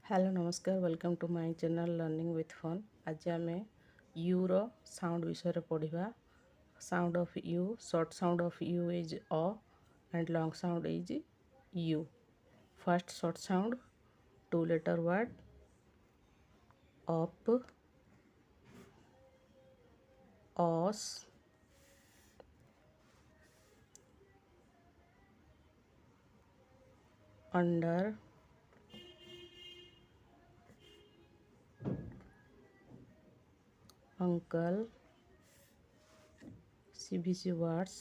Hello नमस्कार welcome to my channel learning with fun. आज आम यू रो साउंड विषय पढ़ा। Sound of U, short sound of U is a and long sound is U. First short sound, two letter word up, us, under, uncle, CBC words,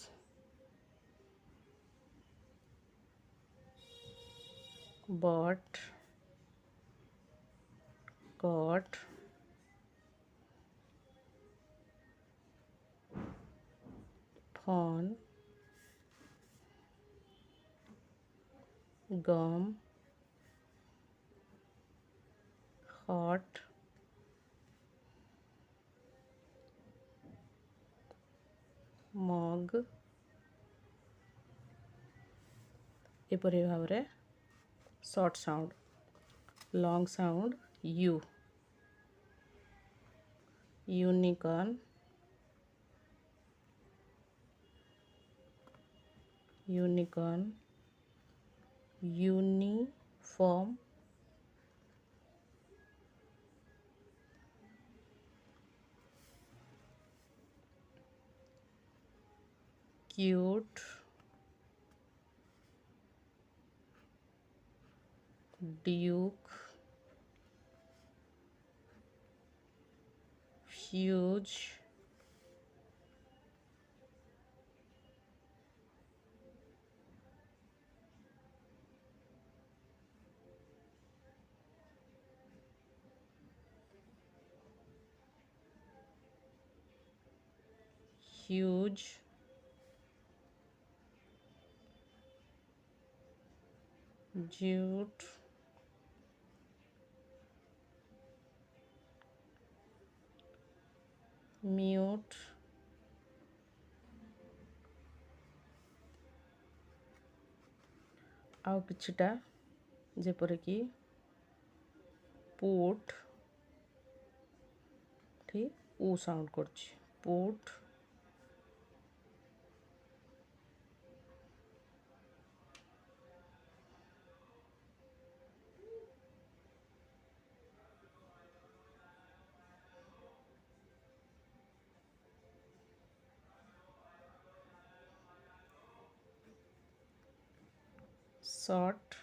but, got, phone, gum, hot, mug। एपरी भाव में short sound. Long sound U, unicorn, unicorn, uniform, cute, duke, huge, huge, jute, mute, आउ किछिटा जेपरिकी put, ठीक ऊ sound करछि put, short,